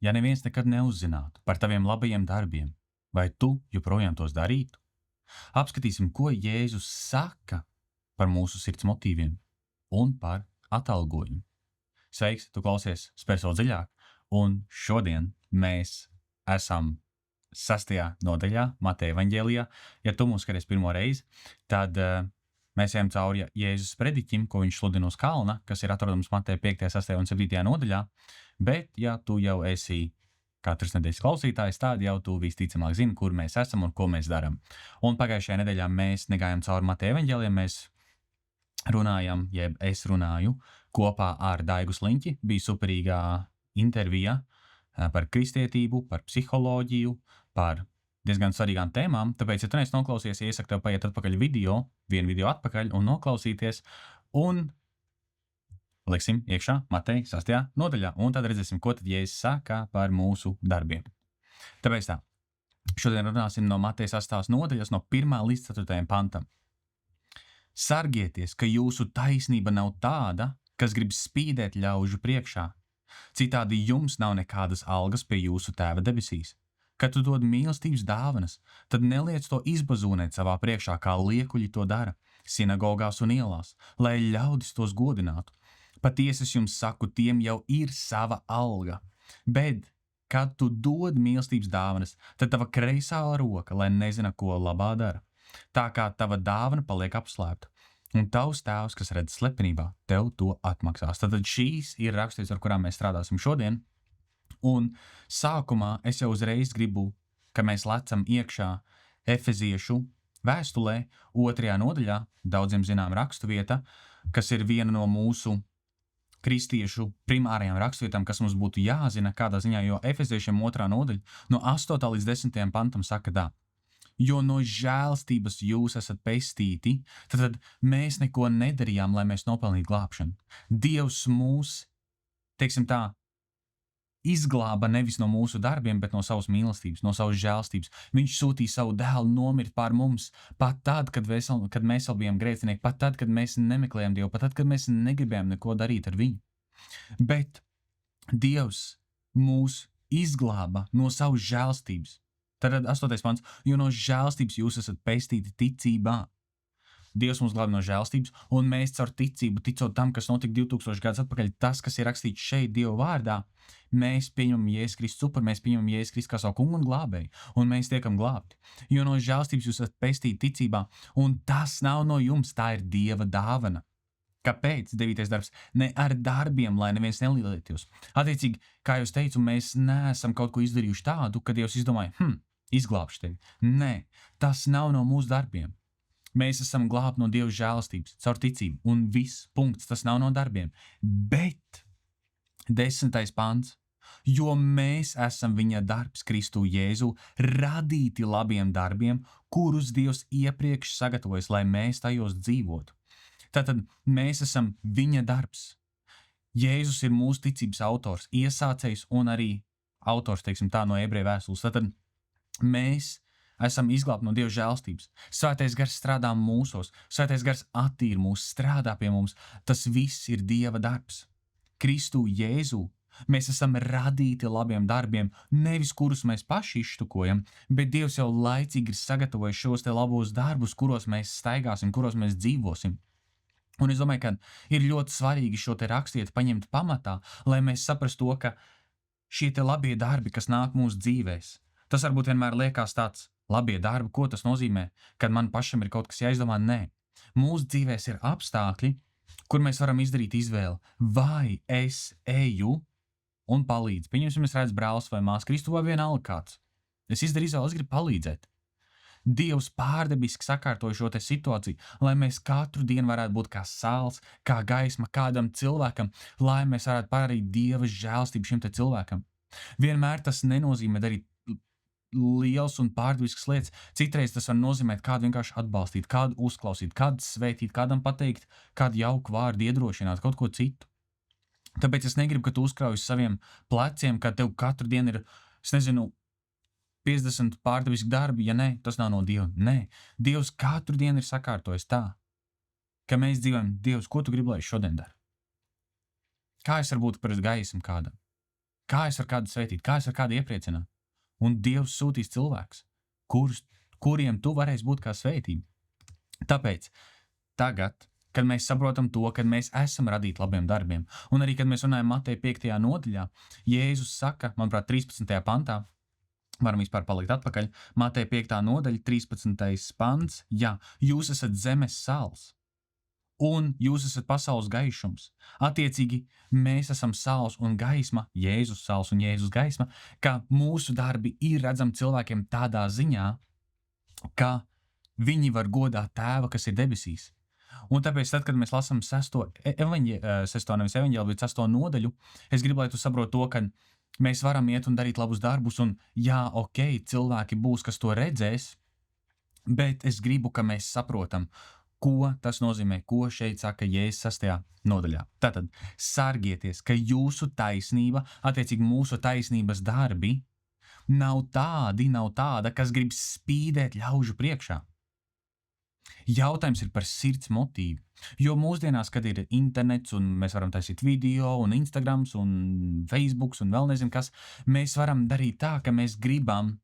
ja neviens nekad neuzzinātu par taviem labajiem darbiem, vai tu joprojām tos darītu? Apskatīsim, ko Jēzus saka par mūsu sirds motīviem un par atalgojumu. Sveiks, tu klausies Spēr dziļāk, un šodien mēs esam 6. nodaļā Mateja evaņģēlijā. Ja tu mūs skaties pirmo reizi, tad mēs ejam cauri Jēzus prediķim, ko viņš sludina uz kalna, kas ir atrodams Mateja 5., 6. un 7. nodaļā, bet ja tu jau esi katras nedēļas klausītājs, tad jau tu visticamāk zini, kur mēs esam un ko mēs darām. Un pagājušajā nedēļā mēs negājām cauri Mateja evaņģēlijam, mēs runājam, jeb es runāju kopā ar Daigu Sliņķi, bija superīgā intervija par kristietību, par psiholoģiju, par diezgan svarīgām tēmām, tāpēc, ja tu neesi noklausies, iesaku tev paiet atpakaļ vienu video atpakaļ un noklausīties, un liksim iekšā Mateja 6. nodaļā, un tad redzēsim, ko tad Jēzus saka par mūsu darbiem. Tāpēc tā, šodien runāsim no Mateja 6. nodaļas, no 1. līdz 4. pantam. Sargieties, ka jūsu taisnība nav tāda, kas grib spīdēt ļaužu priekšā. Citādi jums nav nekādas algas pie jūsu tēva debesīs. Kad tu dod mīlestības dāvanas, tad neliec to izbazūnēt savā priekšā, kā liekuļi to dara, sinagogās un ielās, lai ļaudis tos godinātu. Patiesi es jums saku, tiem jau ir sava alga. Bet, kad tu dod mīlestības dāvanas, tad tava kreisā roka, lai nezina, ko labā dara. Tā kā tava dāvana paliek apslēpta, un tavs tēvs, kas redz slepenībā, tev to atmaksās. Tad šīs ir raksturības, ar kurām mēs strādāsim šodien. Un sākumā es jau uzreiz gribu, ka mēs lecam iekšā Efeziešu vēstulē 2. nodaļā, daudziem zinām raksturvieta, kas ir viena no mūsu kristiešu primārajām raksturvietām, kas mums būtu jāzina kādā ziņā, jo Efeziešiem 2. nodaļa no 8. līdz 10. pantam saka tā. Jo no žēlstības jūs esat pestīti, tad mēs neko nedarījām, lai mēs nopelnītu glābšanu. Dievs mūs, teiksim tā, izglāba nevis no mūsu darbiem, bet no savas mīlestības, no savas žēlstības. Viņš sūtīja savu dēlu nomirt pār mums, pat tad, kad mēs vēl bijām grēcinieki, pat tad, kad mēs nemeklējām Dievu, pat tad, kad mēs negribējām neko darīt ar viņu. Bet Dievs mūs izglāba no savas žēlstības. Tad 8. pants, jo no žēlstības jūs esat pestīti ticībā. Dievs mūs glāba no žēlstības, un mēs caur ticību, ticot tam, kas notika 2000 gadus atpakaļ, tas, kas ir rakstīts šeit Dieva vārdā, mēs pieņemam Jēzus Kristus upuri, mēs pieņemam Jēzus Kristus kā savu kungu un glābēju, un mēs tiekam glābti. Jo no žēlstības jūs esat pestīti ticībā, un tas nav no jums, tā ir Dieva dāvana. Kāpēc? 9. darbs. Ne ar darbiem, lai neviens nelielietos. Attiecīgi, kā jau teicu, mēs neesam kaut ko izdarījuši tādu, ka Dievs izdomāja, izglābšu tevi. Nē, tas nav no mūsu darbiem. Mēs esam glābti no Dieva žēlastības, caur ticību, un viss punkts, tas nav no darbiem. Bet 10. pants, jo mēs esam viņa darbs Kristu Jēzu, radīti labiem darbiem, kurus Dievs iepriekš sagatavojas, lai mēs tajos dzīvotu. Tātad mēs esam viņa darbs. Jēzus ir mūsu ticības autors, iesācējs un arī autors, teiksim tā, no ebreju vēstules. Tātad mēs esam izglābti no Dieva žēlstības. Svētais gars strādā mūsos, svētais gars attīra mūs, strādā pie mums. Tas viss ir Dieva darbs. Kristu Jēzu mēs esam radīti labiem darbiem, nevis kurus mēs paši izštukojam, bet Dievs jau laicīgi ir sagatavojis šos te labos darbus, kuros mēs staigāsim, kuros mēs dzīvosim. Un es domāju, ka ir ļoti svarīgi šo te rakstiet paņemt pamatā, lai mēs saprastu to, ka šie te labie darbi, kas nāk mūsu dzīvēs, tas varbūt vienmēr liekas tāds labie darbi, ko tas nozīmē, kad man pašam ir kaut kas jāizdomā. Nē, mūsu dzīvēs ir apstākļi, kur mēs varam izdarīt izvēli, vai es eju un palīdzu. Pieņemsim, es redzu brālis vai māsu Kristu vai vienalga kāds. Es izdaru izvēli, es gribu palīdzēt. Dievs pārdabiski sakārtoja šo te situāciju, lai mēs katru dienu varētu būt kā sāls, kā gaisma kādam cilvēkam, lai mēs varētu parādīt Dieva žēlstību šim te cilvēkam. Vienmēr tas nenozīmē darīt liels un pārdavisks lietas. Citreiz tas var nozīmēt kādu vienkārši atbalstīt, kādu uzklausīt, kādu svētīt, kādam pateikt, kādu jauku vārdu iedrošināt, kaut ko citu. Tāpēc es negribu, ka tu uzkrauj uz saviem pleciem, ka tev katru dienu ir, 50 pārdaviski darbi, ja ne, tas nav no Dieva. Nē, Dievs katru dienu ir sakārtojis tā, ka mēs dzīvojam, Dievs, ko tu gribi, lai es šodien daru? Kā es varu būt par gaismu kādam? Kā es varu kādu svētīt? Kā es varu kādu iepriecināt? Un Dievs sūtīs cilvēkus, kuriem tu varēsi būt kā svētība. Tāpēc tagad, kad mēs saprotam to, ka mēs esam radīti labiem darbiem, un arī, kad mēs runājam Mateja 5. nodaļā, Jēzus saka, manuprāt, 13. pantā, varam vispār palikt atpakaļ, Mateja 5. nodaļa, 13. pants, jā, jūs esat zemes sāls, un jūs esat pasaules gaišums. Attiecīgi, mēs esam sāls un gaisma, Jēzus sāls un Jēzus gaisma, ka mūsu darbi ir redzami cilvēkiem tādā ziņā, ka viņi var godāt Tēva, kas ir debesīs. Un tāpēc, tad, kad mēs lasām 6. nodaļu, es gribu, lai tu saproti to, ka mēs varam iet un darīt labus darbus, un jā, ok, cilvēki būs, kas to redzēs, bet es gribu, ka mēs saprotam, ko tas nozīmē, ko šeit saka Jēzus 6. nodaļā. Tātad, sargieties, ka jūsu taisnība, attiecīgi mūsu taisnības darbi, nav tāda, kas grib spīdēt ļaužu priekšā. Jautājums ir par sirds motīvu, jo mūsdienās, kad ir internets un mēs varam taisīt video un Instagrams un Facebooks un vēl nezinu kas, mēs varam darīt tā, ka mēs gribam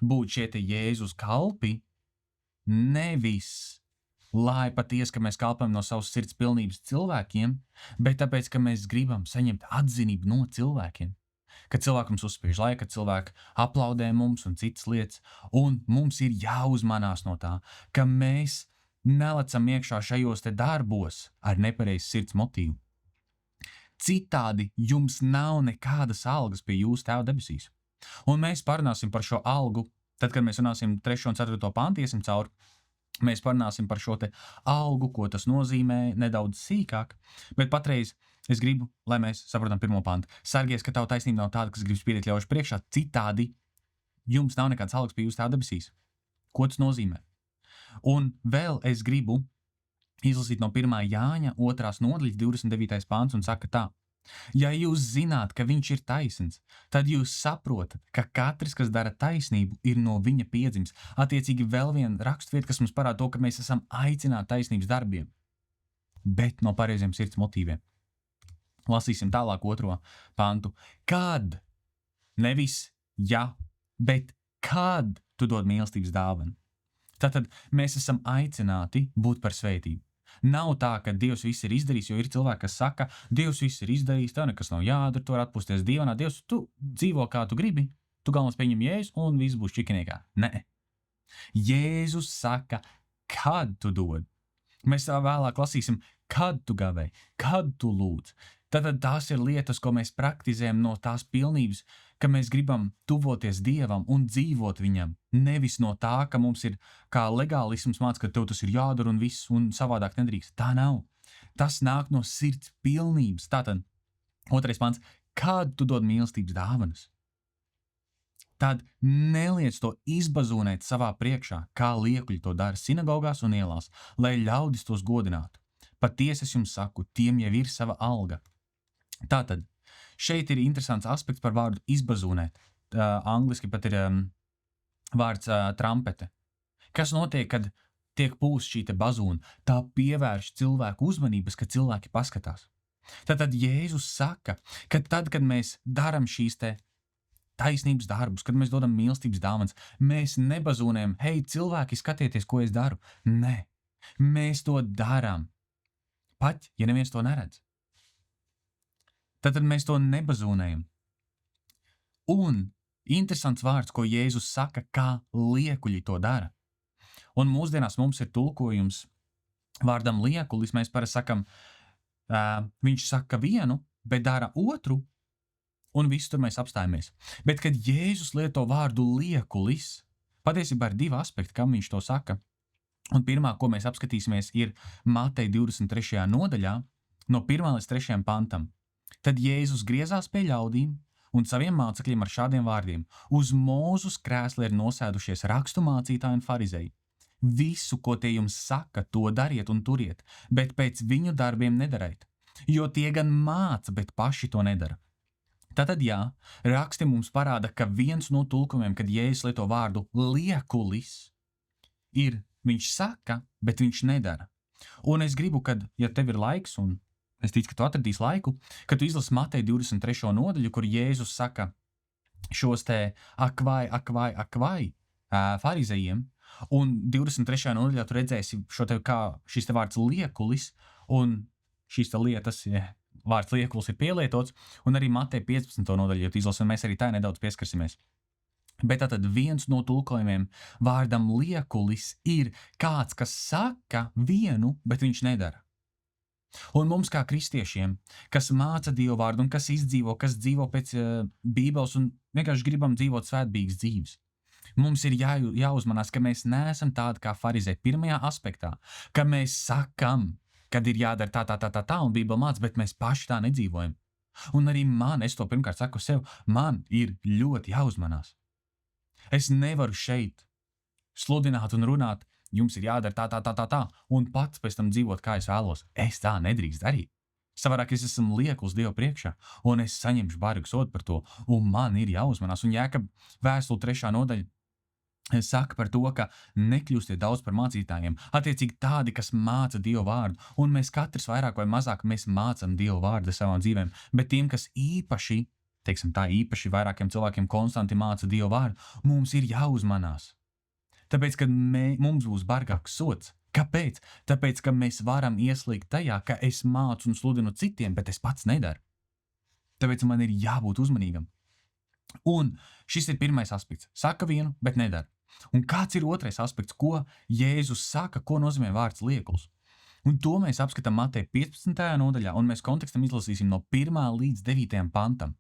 būt šie te Jēzus kalpi, nevis lai patiesi, ka mēs kalpojam no savas sirds pilnības cilvēkiem, bet tāpēc, ka mēs gribam saņemt atzinību no cilvēkiem. Kad cilvēki mums uzspiež laiku, kad cilvēki aplaudē mums un citas lietas, un mums ir jāuzmanās no tā, ka mēs nelecam iekšā šajos te darbos ar nepareizu sirds motīvu. Citādi jums nav nekādas algas pie jūsu Tēva debesīs. Un mēs parunāsim par šo algu, tad, kad mēs runāsim 3. un 4. pantu, iesim cauri, mēs parunāsim par šo te algu, ko tas nozīmē nedaudz sīkāk, bet patreiz es gribu, lai mēs saprotam 1. pantu. Sargies, ka tava taisnība nav tāda, kas grib spīdēt ļaužu priekšā, citādi jums nav nekāds algas pie jūsu Tēva debesīs. Ko tas nozīmē? Un vēl es gribu izlasīt no 1. Jāņa 2. nodaļas 29. pants un saka tā. Ja jūs zināt, ka viņš ir taisns, tad jūs saprotat, ka katrs, kas dara taisnību, ir no viņa piedzimis. Attiecīgi vēl viena rakstvieta, kas mums parāda to, ka mēs esam aicināti taisnības darbiem, bet no pareiziem sirds motīviem. Lasīsim tālāk 2. pantu. Kad, nevis ja, bet kad tu dod mīlestības dāvanu. Tātad mēs esam aicināti būt par svētību. Nav tā, ka Dievs viss ir izdarījis, jo ir cilvēki, kas saka, Dievs viss ir izdarījis, tev nekas nav jādara, tu vari atpūsties dievanā. Dievs, tu dzīvo kā tu gribi, tu galvenais pieņem Jēzu un viss būs čikiniekā. Nē. Jēzus saka, kad tu dod. Mēs vēlāk lasīsim, kad tu gavē, kad tu lūdz. Tātad tās ir lietas, ko mēs praktizējam no tās pilnības, ka mēs gribam tuvoties Dievam un dzīvot viņam. Nevis no tā, ka mums ir kā legālisms māc, ka tev tas ir jādara un viss un savādāk nedrīkst. Tā nav. Tas nāk no sirds pilnības. Tātad, 2. pants, kad tu dod mīlestības dāvanas, tad neliec to izbazūnēt savā priekšā, kā liekuļi to dara sinagogās un ielās, lai ļaudis tos godinātu. Patiesi es jums saku, tiem jau ir sava alga. Tātad, šeit ir interesants aspekts par vārdu izbazūnēt. Angliski pat ir vārds trampete. Kas notiek, kad tiek pūst šī te bazūna? Tā pievērš cilvēku uzmanības, kad cilvēki paskatās. Tātad Jēzus saka, ka tad, kad mēs daram šīs te taisnības darbus, kad mēs dodam mīlestības dāvanas, mēs nebazūnējam, hei, cilvēki, skatieties, ko es daru. Nē, mēs to darām, pat, ja neviens to neredz. Tātad mēs to nebazūnējam. Un interesants vārds, ko Jēzus saka, kā liekuļi to dara. Un mūsdienās mums ir tulkojums vārdam liekulis, mēs parasti sakam, viņš saka vienu, bet dara otru, un visu tur mēs apstājamies. Bet, kad Jēzus lieto vārdu liekulis, patiesībā ir 2 aspekti, kam viņš to saka. Un pirmā, ko mēs apskatīsimies, ir Mateja 23. nodaļā, no 1. līdz 3. pantam. Tad Jēzus griezās pie ļaudīm un saviem mācekļiem ar šādiem vārdiem. Uz Mūzes krēsla ir nosēdušies rakstu mācītāji un farizeji. Visu, ko tie jums saka, to dariet un turiet, bet pēc viņu darbiem nedariet, jo tie gan māca, bet paši to nedara. Tātad jā, raksti mums parāda, ka viens no tulkumiem, kad Jēzus lieto vārdu liekulis, ir viņš saka, bet viņš nedara. Un es gribu, kad, ja tev ir laiks un Es ticu, ka tu atradīsi laiku, kad tu izlasi Mateja 23. nodaļu, kur Jēzus saka šos te ak vai farizejiem, un 23. nodaļā tu redzēsi šo te kā šis te vārds liekulis, un šīs te lietas, vārds liekulis ir pielietots, un arī Mateja 15. nodaļu, ja tu izlasi, un mēs arī tā nedaudz pieskarsimies. Bet tātad viens no tulkojumiem vārdam liekulis ir kāds, kas saka vienu, bet viņš nedara. Un mums kā kristiešiem, kas māca Dievu vārdu un kas izdzīvo, kas dzīvo pēc Bībeles un vienkārši gribam dzīvot svētbīgas dzīves, mums ir jāuzmanās, ka mēs neesam tādi kā farizēji pirmajā aspektā, ka mēs sakam, kad ir jādara tā, un Bībele māca, bet mēs paši tā nedzīvojam. Un arī es to pirmkārt saku sev, man ir ļoti jāuzmanās. Es nevaru šeit sludināt un runāt, jums ir jādara tā, un pats pēc tam dzīvot, kā es vēlos. Es tā nedrīkst darīt. Savādāk es esmu liekuls Dievu priekšā, un es saņemšu bargu sodu par to, un man ir jāuzmanās. Un Jēkab vēstule 3. nodaļa saka par to, ka nekļūstiet daudz par mācītājiem, attiecīgi tādi, kas māca Dievu vārdu, un mēs katrs vairāk vai mazāk mēs mācam Dievu vārdu savām dzīvēm, bet tiem, kas īpaši vairākiem cilvēkiem konstanti māca Dievu vārdu, mums ir jāuzmanās. Tāpēc, kad mums būs bargāks sods. Kāpēc? Tāpēc, ka mēs varam ieslīgt tajā, ka es mācu un sludinu citiem, bet es pats nedaru. Tāpēc man ir jābūt uzmanīgam. Un šis ir pirmais aspekts. Saka vienu, bet nedara. Un kāds ir otrais aspekts, ko Jēzus saka, ko nozīmē vārds liekuls? Un to mēs apskatām Mateja 15. nodaļā, un mēs kontekstam izlasīsim no 1. līdz 9. pantam.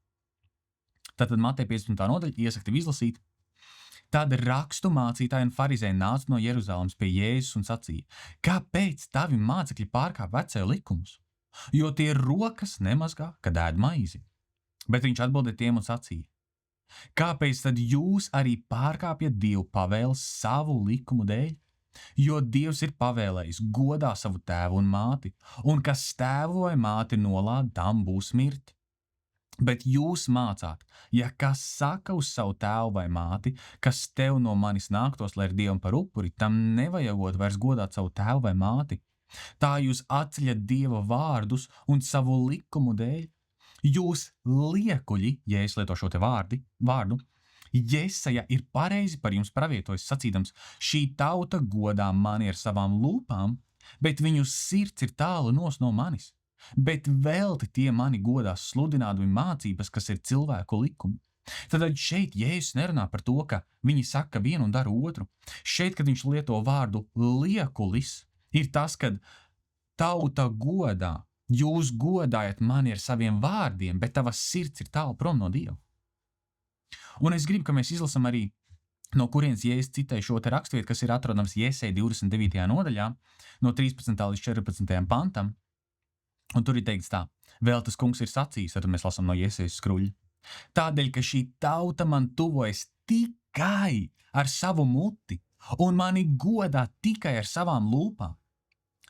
Tātad Mateja 15. nodaļa iesaka tev izlasīt. Tad rakstu mācītāji un farizēji nāca no Jeruzalemes pie Jēzus un sacīja: kāpēc tavi mācekļi pārkāp vecēju likumus? Jo tie rokas nemazgā, kad ēd maizi. Bet viņš atbildēja tiem un sacīja: kāpēc tad jūs arī pārkāpjat Dievu pavēles savu likumu dēļ? Jo Dievs ir pavēlējis godā savu tēvu un māti, un kas tēvu vai māti nolāda, tam būs mirti. Bet jūs mācāt, ja kas saka uz savu tēvu vai māti, kas tev no manis nāktos, lai ir Dievam par upuri, tam nevajagot vairs godāt savu tēvu vai māti. Tā jūs atceļat Dieva vārdus un savu likumu dēļ. Jūs liekuļi, ja es lieto šo te vārdu, Jesaja ir pareizi par jums pravietojis sacīdams: šī tauta godā mani ar savām lūpām, bet viņu sirds ir tālu no manis. Bet velti tie mani godās sludinādami mācības, kas ir cilvēku likumi. Tad šeit Jēzus nerunā par to, ka viņi saka vienu un dara otru. Šeit, kad viņš lieto vārdu liekulis, ir tas, kad tauta godā, jūs godājat mani ar saviem vārdiem, bet tavas sirds ir tālu prom no Dieva. Un es gribu, ka mēs izlasam arī, no kurienes Jēzus citēja šo te raksturvietu, kas ir atrodams Jesaja 29. nodaļā, no 13. līdz 14. pantam. Un tur ir teikts tā: vēl tas kungs ir sacījis, tad mēs lasām no Jesajas skruļa. Tādēļ, ka šī tauta man tuvojas tikai ar savu muti un mani godā tikai ar savām lūpām,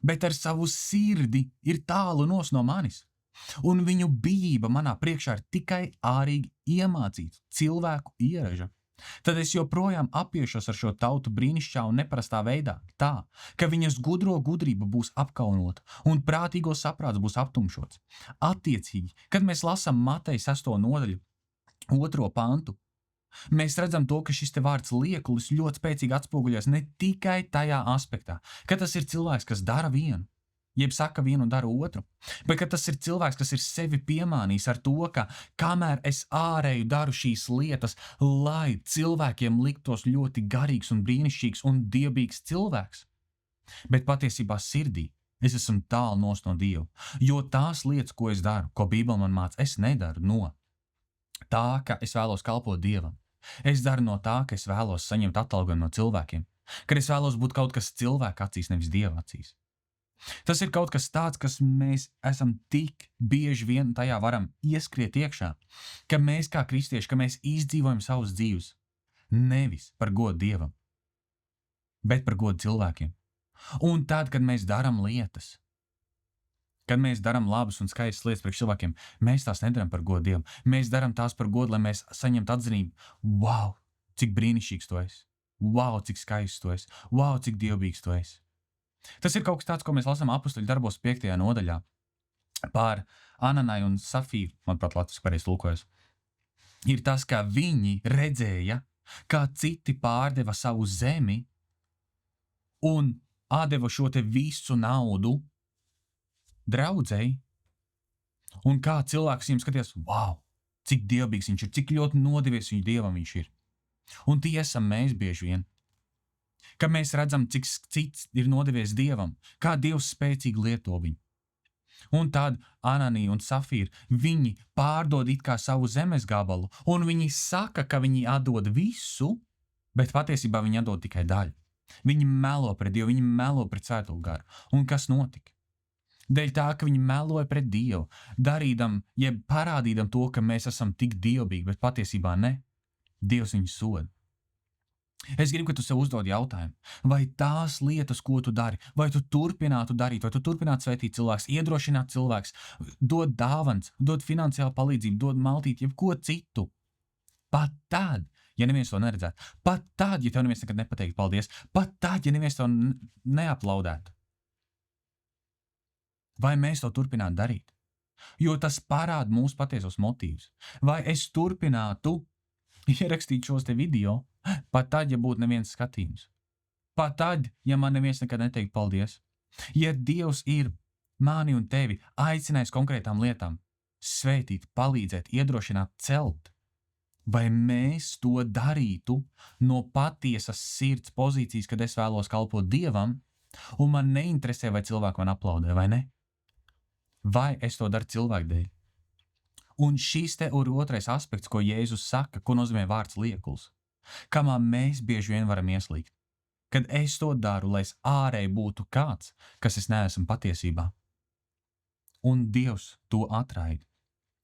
bet ar savu sirdi ir tālu no manis. Un viņu bijība manā priekšā ir tikai ārīgi iemācīta cilvēku ieraža. Tad es joprojām apiešos ar šo tautu brīnišķā un neparastā veidā, tā, ka viņas gudro gudrība būs apkaunota un prātīgo saprāts būs aptumšots. Attiecīgi, kad mēs lasām Mateja 6. nodaļu, 2. pantu, mēs redzam to, ka šis te vārds liekulis ļoti spēcīgi atspoguļojas ne tikai tajā aspektā, ka tas ir cilvēks, kas dara vienu, jeb saka vienu un dara otru, bet ka tas ir cilvēks, kas ir sevi piemānījis ar to, ka kamēr es ārēju daru šīs lietas, lai cilvēkiem liktos ļoti garīgs un brīnišķīgs un dievbijīgs cilvēks, bet patiesībā sirdī es esmu tālu no Dieva, jo tās lietas, ko es daru, ko Bībele man māca, es nedaru no tā, ka es vēlos kalpot Dievam. Es daru no tā, ka es vēlos saņemt atalgojumu no cilvēkiem, kad es vēlos būt kaut kas cilvēka acīs, nevis Dieva acīs. Tas ir kaut kas tāds, kas mēs esam tik bieži vien tajā varam ieskriet iekšā, ka mēs kā kristieši, ka mēs izdzīvojam savus dzīves nevis par godu Dievam, bet par godu cilvēkiem. Un tad, kad mēs daram lietas, kad mēs daram labas un skaistas lietas priekš cilvēkiem, mēs tās nedaram par godu Dievam. Mēs daram tās par godu, lai mēs saņemtu atzinību. Wow, cik brīnišķīgs tu esi! Wow, cik skaists tu esi! Wow, cik dievbijīgs tu esi! Tas ir kaut kas tāds, ko mēs lasām Apostoļu darbos 5. nodaļā. pār Ananai un Safīru, manuprāt, Latvijas pareizi tulkojas, ir tas, ka viņi redzēja, kā citi pārdeva savu zemi un atdeva šo te visu naudu draudzei, un kā cilvēks viņiem skatījās, wow, cik dievbijīgs viņš ir, cik ļoti nodevies viņu dievam viņš ir. Un tie esam mēs bieži vien. Kad mēs redzam, cik cits ir nodevies dievam, kā Dievs spēcīgi lieto viņu. Un tad Ananija un Safīra, viņi pārdod it kā savu zemes gabalu, un viņi saka, ka viņi atdod visu, bet patiesībā viņi atdod tikai daļu. Viņi melo pret Dievu, viņi melo pret Svēto garu. Un kas notika? Dēļ tā, ka viņi meloja pret Dievu, darīdam, jeb parādīdam to, ka mēs esam tik dievbīgi, bet patiesībā ne. Dievs viņus soda. Es gribu, ka tu sev uzdod jautājumu, vai tās lietas, ko tu dari, vai tu turpinātu darīt, vai tu turpinātu svētīt cilvēks, iedrošināt cilvēks, dod dāvans, dod finansiālu palīdzību, dod maltīt, jebko citu. Pat tad, ja neviens to neredzētu, pat tad, ja tev neviens nekad nepateikt paldies, pat tad, ja neviens to neaplaudētu. Vai mēs to turpinātu darīt? Jo tas parāda mūsu patiesos motīvus. Vai es turpinātu ierakstīt šos te video, pat tad, ja būtu neviens skatījums. Pat tad, ja man neviens nekad neteikt paldies. Ja Dievs ir mani un tevi aicinājis konkrētām lietām, svētīt, palīdzēt, iedrošināt, celt, vai mēs to darītu no patiesas sirds pozīcijas, kad es vēlos kalpot Dievam, un man neinteresē, vai cilvēki man aplaudē, vai ne? Vai es to daru cilvēku dēļ? Un šis te ir otrais aspekts, ko Jēzus saka, ko nozīmē vārds liekuls. Kamā mēs bieži vien varam ieslīgt. Kad es to daru, lai es ārēji būtu kāds, kas es neesmu patiesībā. Un Dievs to atraida.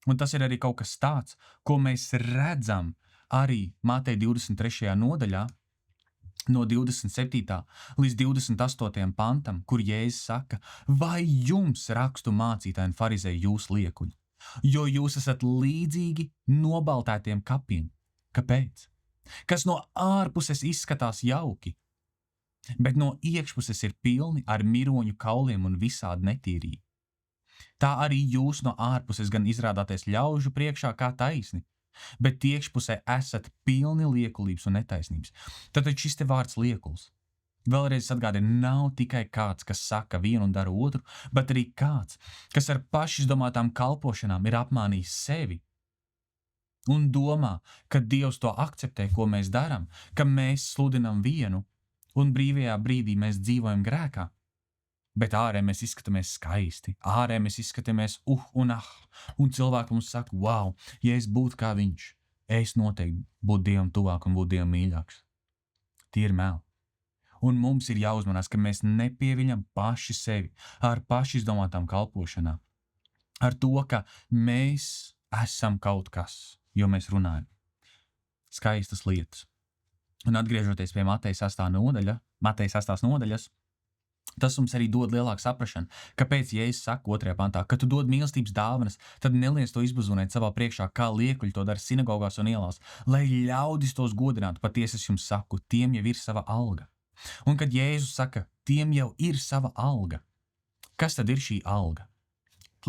Un tas ir arī kaut kas tāds, ko mēs redzam arī Mateja 23. nodaļā, no 27. līdz 28. pantam, kur Jēzus saka, vai jums rakstu mācītāji un farizēji jūs liekuļi? Jo jūs esat līdzīgi nobaltētiem kapiem. Kāpēc? Kas no ārpuses izskatās jauki, bet no iekšpuses ir pilni ar miroņu kauliem un visādi netīrību. Tā arī jūs no ārpuses gan izrādāties ļaužu priekšā kā taisni, bet iekšpusē esat pilni liekulības un netaisnības. Tātad šis te vārds liekuls. Vēlreiz atgādina, nav tikai kāds, kas saka vienu un dara otru, bet arī kāds, kas ar pašizdomātām kalpošanām ir apmānījis sevi un domā, ka Dievs to akceptē, ko mēs darām, ka mēs sludinam vienu un brīvajā brīdī mēs dzīvojam grēkā. Bet ārē mēs izskatāmies skaisti, ārē mēs izskatāmies un cilvēki mums saka, wow, ja es būtu kā viņš, es noteikti būtu Dievam tuvāk un būtu Dievam mīļāks. Tie ir meli. Un mums ir jāuzmanās, ka mēs nepieviļam paši sevi ar pašizdomātām kalpošanām. Ar to, ka mēs esam kaut kas, jo mēs runājam. Skaistas lietas. Un atgriežoties pie Mateja 8. nodaļas, tas mums arī dod lielāku saprašanu, kāpēc Jēzus saka 2. pantā, ka tu dod mīlestības dāvanas, tad neliec to izbuzunēt savā priekšā, kā liekuļi to dara sinagogās un ielās, lai ļaudis tos godinātu. Patiesi es jums saku, tiem jau ir sava alga. Un kad Jēzus saka, tiem jau ir sava alga, kas tad ir šī alga?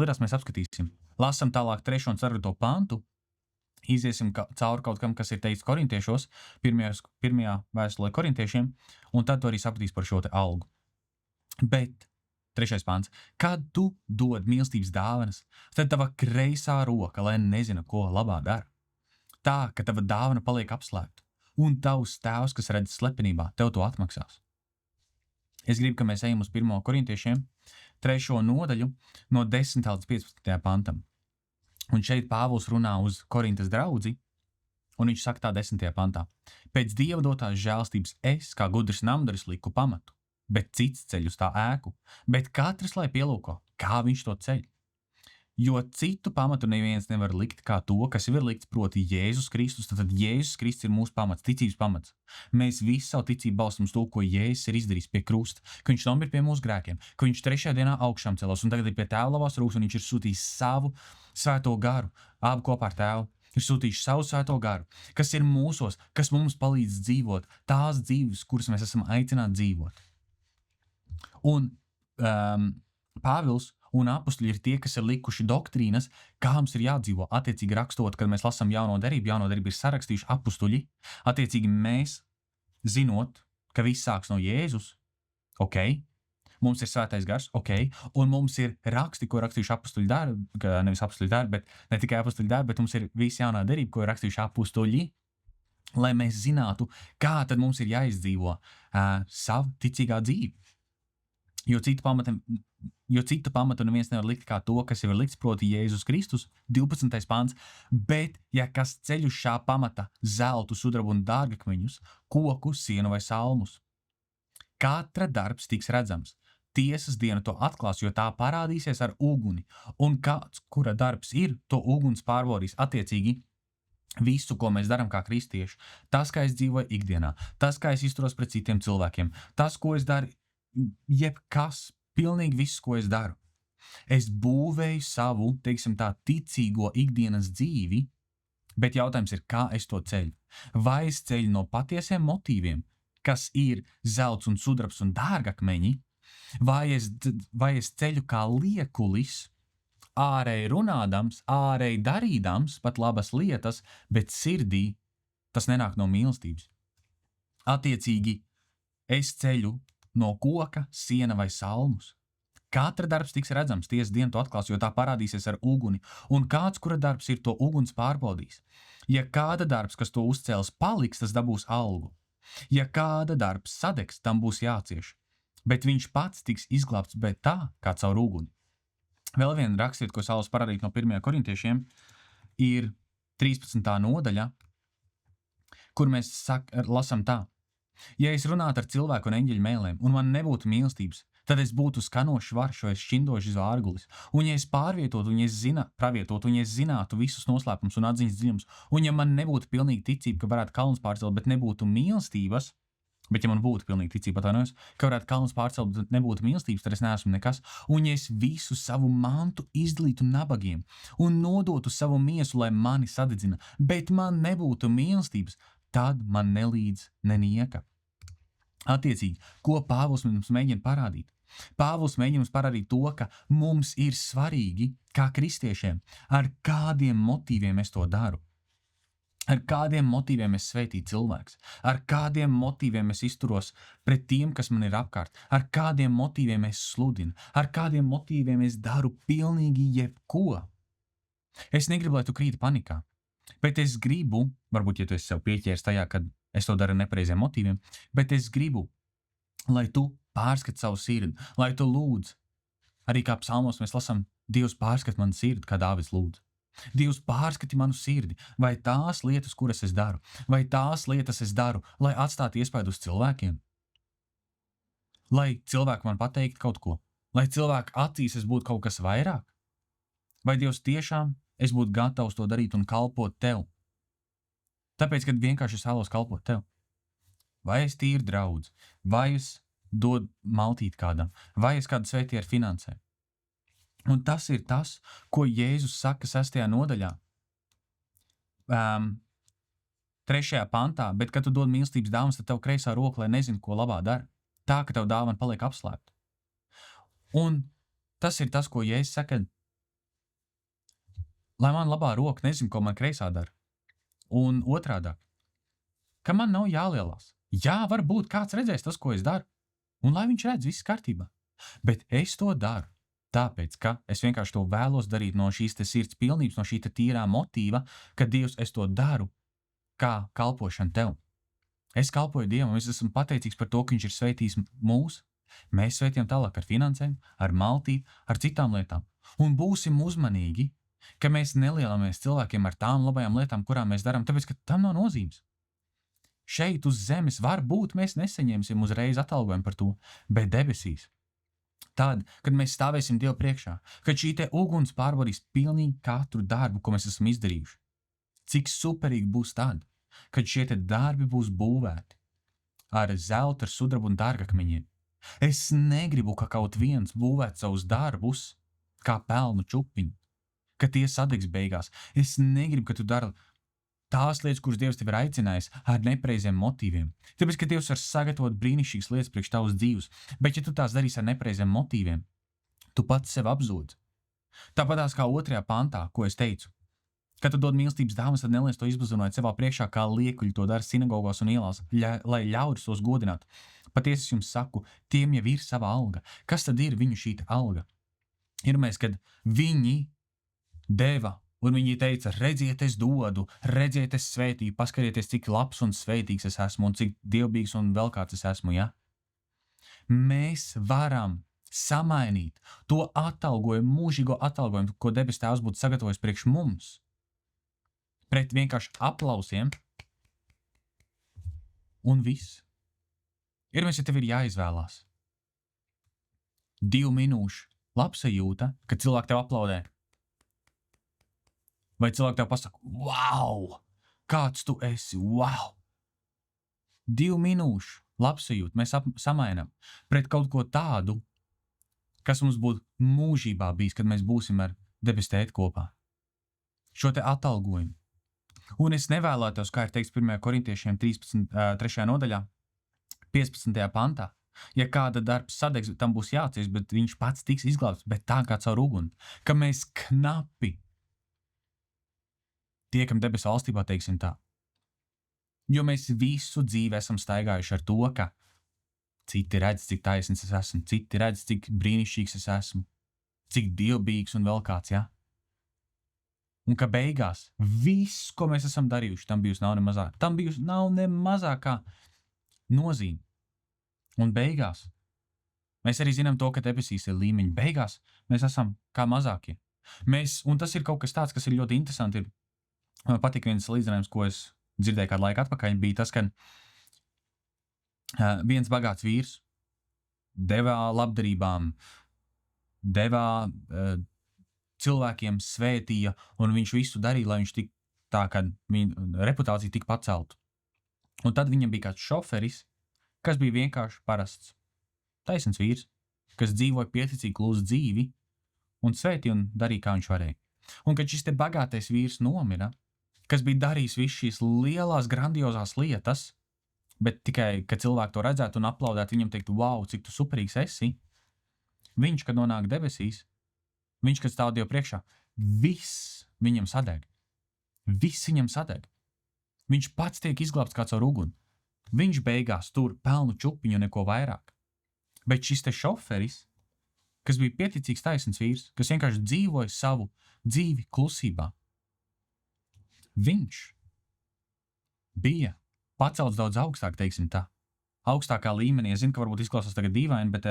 Lidās mēs apskatīsim. Lasam tālāk 3. un 4. pantu, iziesim cauri kaut kam, kas ir teikts korintiešos, pirmajā vēstulē korintiešiem, un tad to arī sapratīs par šo te algu. Bet, 3. pants, kad tu dod mīlestības dāvanas, tad tava kreisā roka, lai nezina, ko labā dara. Tā, ka tava dāvana paliek apslēpta. Un tavs tēvs, kas redz slepenībā, tev to atmaksās. Es gribu, ka mēs ejam uz 1. korintiešiem, 3. nodaļu, no 10. līdz 15. pantam. Un šeit Pāvils runā uz Korintas draudzi, un viņš saka tā 10. pantā. Pēc Dieva dotās žēlstības es, kā gudrs namdaris, liku pamatu, bet cits ceļ uz tā ēku, bet katrs lai pielūko, kā viņš to ceļ. Jo citu pamatu neviens nevar likt kā to, kas jau ir likts, proti Jēzus Kristus, tad Jēzus Kristus ir mūsu pamats, ticības pamats. Mēs visu savu ticību balstam uz to, ko Jēzus ir izdarījis pie krusta, ka viņš nomira pie mūsu grēkiem, ka viņš 3. dienā augšām celās un tagad ir pie Tēva labās rokas, un viņš ir sūtījis savu svēto garu, abi kopā ar Tēvu. Ir sūtījis savu svēto garu, kas ir mūsos, kas mums palīdz dzīvot tās dzīves, kuras mēs esam aicināti dzīvot. Un Pāvils Un apustuļi ir tie, kas ir likuši doktrīnas, kā mums ir jādzīvo. Attiecīgi rakstot, kad mēs lasām jauno derību ir sarakstījuši apustuļi. Attiecīgi mēs, zinot, ka viss sāks no Jēzus, ok, mums ir svētais gars, ok, un mums ir raksti, ko rakstījuši apustuļi darbi, nevis apustuļi darbi, bet ne tikai apustuļi darbi, bet mums ir visa jaunā derība, ko ir rakstījuši apustuļi, lai mēs zinātu, kā tad mums ir jāizdzīvo savu ticīgā dzīvi. Jo citu pamatu neviens nevar likt kā to, kas jau ir likts, proti Jēzus Kristus, 12. pāns, bet ja kas ceļ uz šā pamata zeltu, sudrabu un dārgakmeņus, koku, sienu vai salmus. Katra darbs tiks redzams. Tiesas diena to atklās, jo tā parādīsies ar uguni, un kāds, kura darbs ir, to uguns pārbaudīs attiecīgi visu, ko mēs darām kā kristieši. Tas, kā es dzīvoju ikdienā, tas, kā es izturos pret citiem cilvēkiem, tas, ko es daru, jebkas, pilnīgi viss, ko es daru. Es būvēju savu, teiksim tā, ticīgo ikdienas dzīvi, bet jautājums ir, kā es to ceļu. Vai es ceļu no patiesiem motīviem, kas ir zelts un sudrabs un dārgakmeņi, vai es ceļu kā liekulis, ārēji runādams, ārēji darīdams pat labas lietas, bet sirdī tas nenāk no mīlestības. Attiecīgi, es ceļu no koka, siena vai salmus. Katra darbs tiks redzams, tiesas diena to atklās, jo tā parādīsies ar uguni, un kāds, kura darbs ir, to uguns pārbaudīs. Ja kāda darbs, kas to uzcēls, paliks, tas dabūs algu. Ja kāda darbs sadegs, tam būs jācieš, bet viņš pats tiks izglābts, bet tā, kā caur uguni. Vēl viena rakstiet, ko Sauls parādīt no 1. korintiešiem, ir 13. nodaļa, kur mēs lasam tā. Ja es runātu ar cilvēku un eņģeļu mēlēm, un man nebūtu mīlestības, tad es būtu skanošs varš, vai šķindošs zārgulis. Un ja es pravietotu, un ja es zinātu visus noslēpumus un atziņas dziļumus, un ja man nebūtu pilnīga ticība, ka varētu kalnus pārcelt, bet nebūtu mīlestības, bet ja man būtu pilnīga ticība, atvainojos, ka varētu kalnus pārcelt, bet nebūtu mīlestības, tad es neesmu nekas. Un ja es visu savu mantu izdalītu nabagiem un nodotu savu miesu, lai mani sadedzina, bet man nebūtu mīlestības, tad man nelīdz nenieka. Attiecīgi, ko Pāvils mums mēģina parādīt? Pāvils mēģina mums parādīt to, ka mums ir svarīgi, kā kristiešiem, ar kādiem motīviem es to daru. Ar kādiem motīviem es sveitīju cilvēks, ar kādiem motīviem es izturos pret tiem, kas man ir apkārt, ar kādiem motīviem es sludinu, ar kādiem motīviem es daru pilnīgi jebko. Es negribu, lai tu krīti panikā, bet es gribu, varbūt, ja tu esi sev pieķēries tajā, kad es to daru nepareiziem motīviem, bet es gribu, lai tu pārskat savu sirdi, lai tu lūdz. Arī kā psalmos mēs lasām, Dievs pārskat manu sirdi, kā Dāvids lūdz. Dievs pārskati manu sirdi, vai tās lietas, kuras es daru, vai tās lietas es daru, lai atstātu iespaidu uz cilvēkiem. Lai cilvēki man pateiktu kaut ko, lai cilvēku acīs es būtu kaut kas vairāk. Vai Dievs tiešām es būtu gatavs to darīt un kalpot tev? Tāpēc, kad vienkārši es vēlos kalpot tev. Vai es tīri draudz, vai es dod maltīt kādam, vai es kādu svētīju ar finansēm. Un tas ir tas, ko Jēzus saka 6. nodaļā, 3. pantā, bet, kad tu dod mīlestības dāvanas, tad tev kreisā roka, lai nezinu, ko labā dara. Tā, ka tev dāvana paliek apslēpta. Un tas ir tas, ko Jēzus saka, lai man labā roka nezinu, ko man kreisā dara. Un otrādāk, ka man nav jālielās. Jā, varbūt kāds redzēs tas, ko es daru, un lai viņš redz, viss kārtībā. Bet es to daru. Tāpēc, ka es vienkārši to vēlos darīt no šīs te sirds pilnības, no šī te tīrā motīva, ka Dievs, es to daru kā kalpošanu tev. Es kalpoju Dievam, es esmu pateicīgs par to, ka viņš ir sveitījis mūs. Mēs sveitījam tālāk ar finansēm, ar maltību, ar citām lietām. Un būsim uzmanīgi, ka mēs nelielamies cilvēkiem ar tām labajām lietām, kurām mēs darām, tāpēc, ka tam nav nozīmes. Šeit uz zemes varbūt mēs nesaņemsim uzreiz atalgojumu par to, bet debesīs. Tad, kad mēs stāvēsim Dievu priekšā, kad šī te uguns pārbaudīs pilnīgi katru darbu, ko mēs esam izdarījuši. Cik superīgi būs tad, kad šie te darbi būs būvēti ar zelta, ar sudrabu un dārgakmeņiem. Es negribu, ka kaut viens būvēt savus darbus kā pelnu čupiņu, ka tie sadegs beigās. Es negribu, ka tu dari tās lietas, kuras Dievs tev ir aicinājis ar nepareiziem motīviem. Tāpēc, ka Dievs var sagatavot brīnišķīgas lietas priekš tavas dzīves, bet ja tu tās darīsi ar nepareiziem motīviem, Tu pats sev apzodzi. Tāpatās kā 2. pantā, ko es teicu. Kad tu dod mīlestības dāvanas, tad neliec to izbazunot savā priekšā, kā liekuļi to dara sinagogās un ielās, lai ļaudis tos godinātu. Patiesi es jums saku, tiem jau ir sava alga. Kas tad ir viņu šī alga? Ir mēs, kad viņi deva, un viņi teica, redziet, es dodu, redziet, es svētīju, paskatieties, cik labs un svētīgs es esmu, un cik dievbijīgs un vēl kāds es esmu, ja? Mēs varam samainīt to atalgojumu, mūžīgo atalgojumu, ko debes Tēvs būtu sagatavojis priekš mums, pret vienkārši aplausiem, un viss. Ir mēs, ja tev ir jāizvēlās 2 minūšu labsajūta, kad cilvēki tev aplaudē. Vai cilvēki tev pasaka, wow, kāds tu esi, wow. 2 minūšu labsajūta mēs samainam pret kaut ko tādu, kas mums būtu mūžībā bijis, kad mēs būsim ar debes Tēti kopā. Šo te atalgojumu. Un es nevēlētos, kā ir teikts 1. korintiešiem 3. nodaļā, 15. pantā, ja kāda darbs sadegs, tam būs jācies, bet viņš pats tiks izglābts, bet tā kā caur uguni, ka mēs knapi tiekam debesu valstībā, teiksim tā. Jo mēs visu dzīvi esam staigājuši ar to, ka citi redz, cik taisns es esmu, citi redz, cik brīnišķīgs es esmu, cik dievbijīgs un vēl kāds, ja? Un ka beigās viss, ko mēs esam darījuši, tam bijusi nav ne mazākā nozīme. Un beigās mēs arī zinām to, ka debesīs ir līmeņi. Beigās mēs esam kā mazākie. Un tas ir kaut kas tāds, kas ir ļoti interesanti. Man patīk viens līdzinājums, ko es dzirdēju kādu laiku atpakaļ, bija tas, ka viens bagāts vīrs devā labdarībām, devā cilvēkiem, svētīja, un viņš visu darīja, lai viņš tik tā, ka viņa reputācija tik paceltu. Un tad viņam bija kāds šoferis, kas bija vienkārši parasts, taisns vīrs, kas dzīvoja pieticīgi klusu dzīvi un svētīja un darīja, kā viņš varēja. Un kad šis te bagātais vīrs nomira, kas bija darījis visu šīs lielās, grandiozās lietas, bet tikai, kad cilvēki to redzētu un aplaudētu, viņam teiktu, wow, cik tu superīgs esi, viņš, kad nonāk debesīs, viņš, kad stāv Dievu priekšā, viss viņam sadeg. Viss viņam sadeg. Viņš pats tiek izglābts kā caur uguni. Viņš beigās tur pelnu čupiņu neko vairāk. Bet šis te šoferis, kas bija pieticīgs taisns vīrs, kas vienkārši dzīvoja savu dzīvi klusībā, viņš bija pacelts daudz augstāk, teiksim tā. Augstākā līmenī. Es zinu, ka varbūt izklausās tagad dīvaini, bet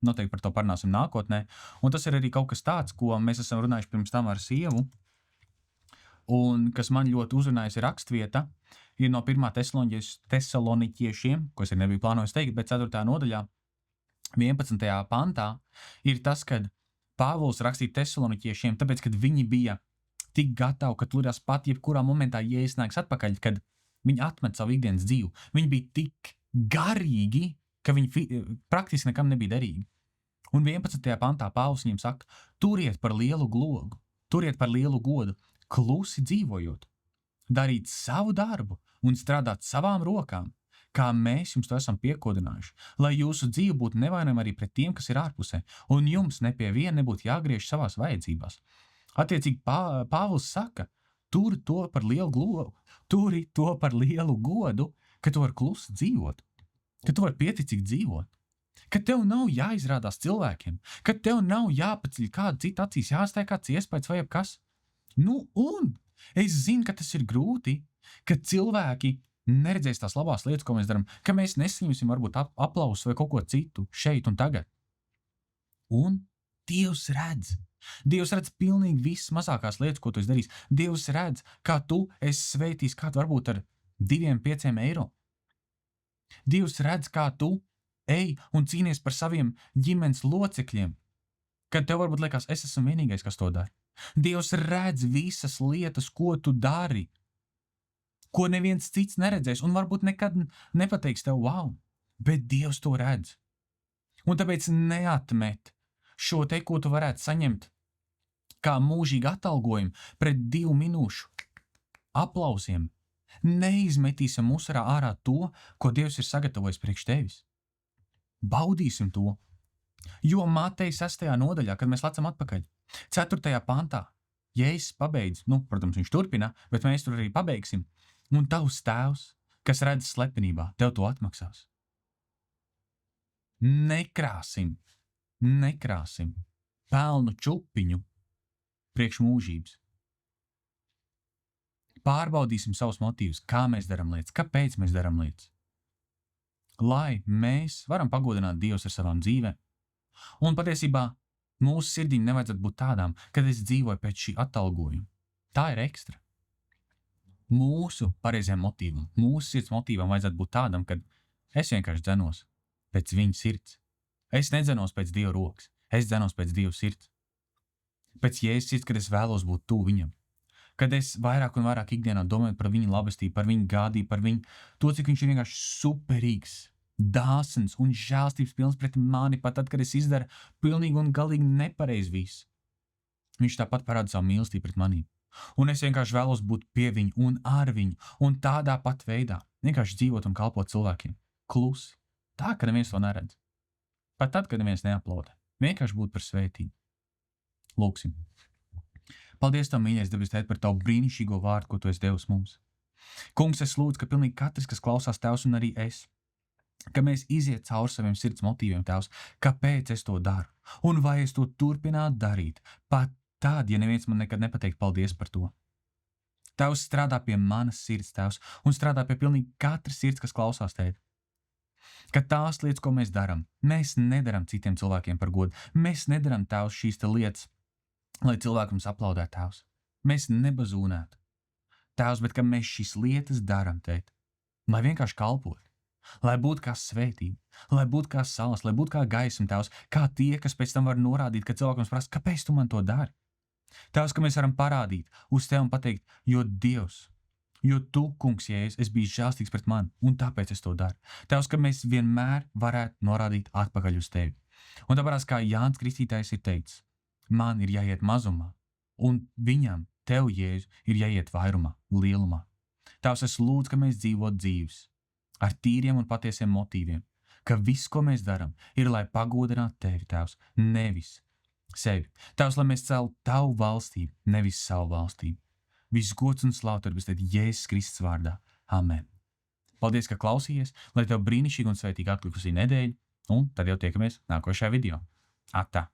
noteikti par to parunāsim nākotnē. Un tas ir arī kaut kas tāds, ko mēs esam runājuši pirms tam ar sievu, un kas man ļoti uzrunājas ir rakstvieta, ir no 1. Tesaloniķiešiem, ko es arī nebiju plānojis teikt, bet 4. nodaļā, 11. pantā, ir tas, kad Pāvils rakstīja Tesaloniķiešiem, tāpēc, kad viņi bija tik gatavi, ka turās pat jebkurā momentā iesnāks atpakaļ, kad viņi atmet savu ikdienas dzīvi. Viņi bija tik garīgi, ka viņi praktiski nekam nebija derīgi. Un 11. pantā Pāvils viņiem saka, turiet par lielu glogu, turiet par lielu godu, klusi dzīvojot, darīt savu darbu un strādāt savām rokām, kā mēs jums to esam piekodinājuši, lai jūsu dzīve būtu nevainojama arī pret tiem, kas ir ārpusē, un jums ne pie viena nebūtu jāgriež savās vajadzībās. Attiecīgi Pāvils saka, turi to par lielu glogu, turi to par lielu godu, ka tu vari klusi dzīvot, ka tu vari pieticīgi dzīvot, ka tev nav jāizrādās cilvēkiem, ka tev nav jāpaceļ kādu citu acīs, jāstāj kāds iespējas vai jebkas. Un es zinu, ka tas ir grūti, ka cilvēki neredzēs tās labās lietas, ko mēs darām, ka mēs nesaņemsim varbūt aplausus vai kaut ko citu šeit un tagad. Un Dievs redz. Dievs redz pilnīgi visas mazākās lietas, ko tu esi darījis. Dievs redz, kā tu esi svētījis kādu varbūt ar 2-5 eiro. Dievs redz, kā tu ej un cīnies par saviem ģimenes locekļiem, kad tev varbūt liekas, es esmu vienīgais, kas to dara. Dievs redz visas lietas, ko tu dari, ko neviens cits neredzēs, un varbūt nekad nepateiks tev, wow, bet Dievs to redz. Un tāpēc neatmet šo te, ko tu varētu saņemt kā mūžīgi atalgojumu pret 2 minūšu aplausiem. Neizmetīsim musarā ārā to, ko Dievs ir sagatavojis priekš tevis. Baudīsim to. Jo Mateja 6. nodaļā, kad mēs lecam atpakaļ, 4. pantā, Jēzus pabeidz, protams, viņš turpina, bet mēs tur arī pabeigsim, un tavs tēvs, kas redz slepenībā, tev to atmaksās. Nekrāsim pelnu čupiņu priekš mūžības. Pārbaudīsim savus motīvus, kā mēs darām lietas, kāpēc mēs darām lietas. Lai mēs varam pagodināt Dievs ar savām dzīvēm. Un patiesībā mūsu sirdīm nevajadzētu būt tādām, kad es dzīvoju pēc šī atalgojuma. Tā ir ekstra. Mūsu pareizajam motīvam, mūsu sirds motīvam vajadzētu būt tādam, kad es vienkārši dzenos pēc viņa sirds. Es nedzenos pēc Dieva rokas, es dzenos pēc Dieva sirds. Pēc Jēzus sirds, kad es vēlos būt tuvu viņam. Kad es vairāk un vairāk ikdienā domāju par viņa labestību, par viņa gādību, par viņu, to, cik viņš ir vienkārši superīgs, dāsns un žēlstības pilns pret mani, pat tad, kad es izdaru pilnīgi un galīgi nepareizi visu. Viņš tāpat parāda savu mīlestību pret manīm. Un es vienkārši vēlos būt pie viņa un ar viņu, un tādā pat veidā vienkārši dzīvot un kalpot cilvēkiem. Klusi, tā, ka neviens to neredz. Pat tad, kad neviens neaplaudē. Vienkārši būt par svētību. Lūksim. Paldies Tev, mīļais debes Tēti, par Tavu brīnišķīgo vārdu, ko Tu esi devis mums. Kungs, es lūdzu, ka pilnīgi katrs, kas klausās Tevs un arī es, ka mēs iziet cauri saviem sirds motīviem, Tevs, kāpēc es to daru, un vai es to turpinātu darīt, pat tad, ja neviens man nekad nepateikt paldies par to. Tevs strādā pie manas sirds, Tevs, un strādā pie pilnīgi katras sirds, kas klausās Tēti. Ka tās lietas, ko mēs daram, mēs nedaram citiem cilvēkiem par godu. Mēs nedaram, Tevs, šīs te lietas, lai cilvēki mums aplaudē, Tevs. Mēs nebazūnētu. Tevs, bet ka mēs šīs lietas daram, Tēt, lai vienkārši kalpot, lai būtu kā svētība, lai būtu kā salas, lai būtu kā gaisma, Tevs, kā tie, kas pēc tam var norādīt, ka cilvēkam prasa, kāpēc Tu man to dari? Tevs, ka mēs varam parādīt uz Tev un pateikt, jo Dievs, jo Tu, Kungs, Jēzus, esi bijis žēlstīgs pret mani, un tāpēc es to daru. Tevs, ka mēs vienmēr varētu norādīt atpakaļ uz Tevi. Un tāpēc, kā Jānis Kristītājs ir teicis, man ir jāiet mazumā, un viņam, Tev, Jēzu, ir jāiet vairumā, lielumā. Tevs, es lūdzu, ka mēs dzīvot dzīves ar tīriem un patiesiem motīviem, ka viss, ko mēs daram, ir, lai pagodinātu Tevi, Tevs, nevis sevi. Tevs, lai mēs celtu Tavu valstību, nevis savu valstību. Viss gods un slāva Tev, bet Jēzus Kristus vārdā. Amen. Paldies, ka klausījies, lai Tev brīnišķīgi un svētīgi atlikusī nedēļa, un tad jau tiekamies nākošajā video. Atā!